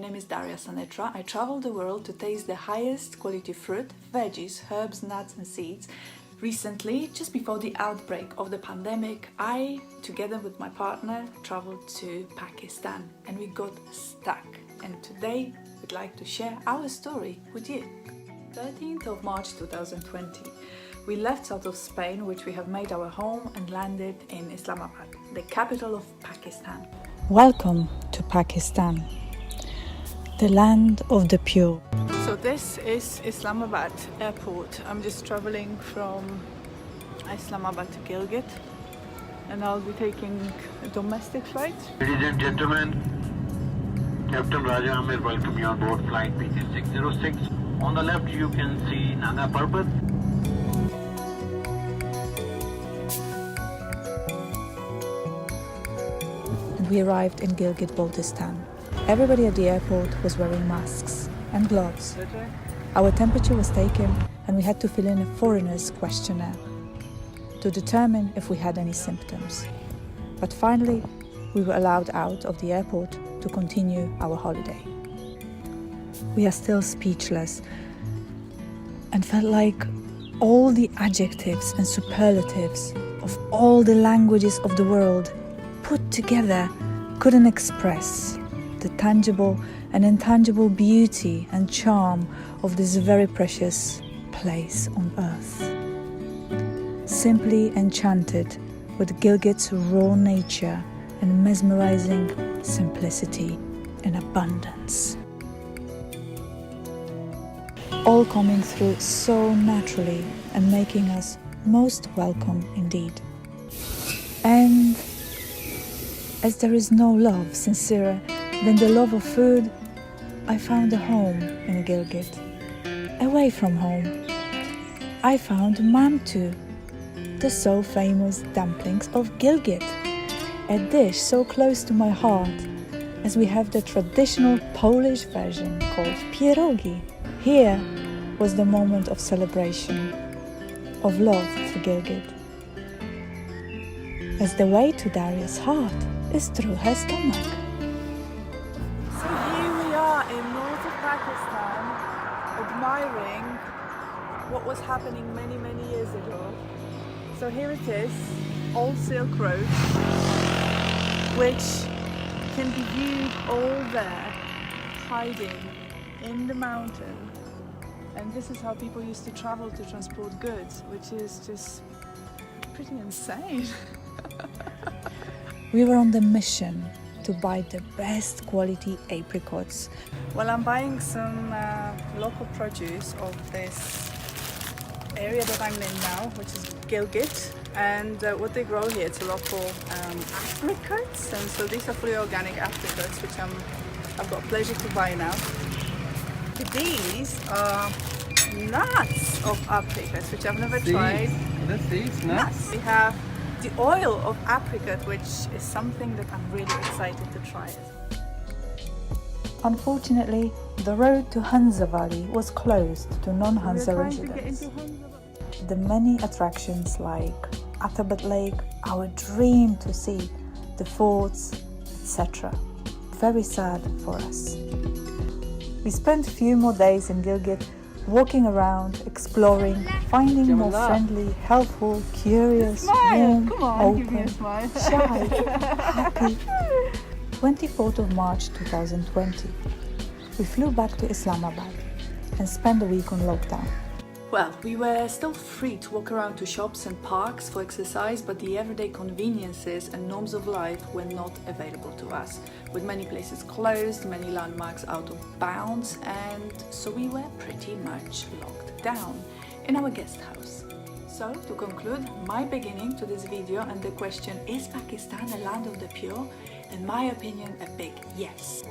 name is Daria Sanitra. I travel the world to taste the highest quality fruit, veggies, herbs, nuts and seeds. Recently, just before the outbreak of the pandemic, I, together with my partner, traveled to Pakistan and we got stuck. And today, we'd like to share our story with you. 13th of March 2020. We left south of Spain, which we have made our home, and landed in Islamabad, the capital of Pakistan. Welcome to Pakistan, the land of the pure. So this is Islamabad airport. I'm just traveling from Islamabad to Gilgit, and I'll be taking a domestic flight. Ladies and gentlemen, Captain Raja Amir welcome you on board flight PC606. On the left you can see Nana Parbat. We arrived in Gilgit, Baltistan. Everybody at the airport was wearing masks and gloves. Our temperature was taken and we had to fill in a foreigner's questionnaire to determine if we had any symptoms. But finally, we were allowed out of the airport to continue our holiday. We are still speechless and felt like all the adjectives and superlatives of all the languages of the world put together couldn't express the tangible and intangible beauty and charm of this very precious place on earth. Simply enchanted with Gilgit's raw nature and mesmerizing simplicity and abundance. All coming through so naturally and making us most welcome indeed. And as there is no love sincerer than the love of food, I found a home in Gilgit. Away from home, I found Mamtu, the so famous dumplings of Gilgit, a dish so close to my heart as we have the traditional Polish version called pierogi. Here was the moment of celebration, of love for Gilgit, as the way to Daria's heart is through her stomach. So here we are in north of Pakistan, admiring what was happening many years ago. So here it is, Old Silk Road, which can be viewed all there, hiding in the mountain. And this is how people used to travel to transport goods, which is just pretty insane. We were on the mission to buy the best quality apricots. Well, I'm buying some local produce of this area that I'm in now, which is Gilgit. And what they grow here, it's a local apricots. And so these are fully organic apricots, which I've got pleasure to buy now. These are nuts of apricots, which I've never tried. That's seeds, nuts. We have the oil of apricot, which is something that I'm really excited to try. Unfortunately, the road to Hanza Valley was closed to non-Hanza residents. The many attractions like Atabat Lake, our dream to see, the forts, etc. Very sad for us. We spent a few more days in Gilgit, walking around, exploring, finding more friendly, helpful, curious, warm, open, shy, happy. 24th of March 2020. We flew back to Islamabad and spent a week on lockdown. Well, we were still free to walk around to shops and parks for exercise, but the everyday conveniences and norms of life were not available to us, with many places closed, many landmarks out of bounds, and so we were pretty much locked down in our guest house. So, to conclude, my beginning to this video and the question, is Pakistan a land of the pure? In my opinion, a big yes.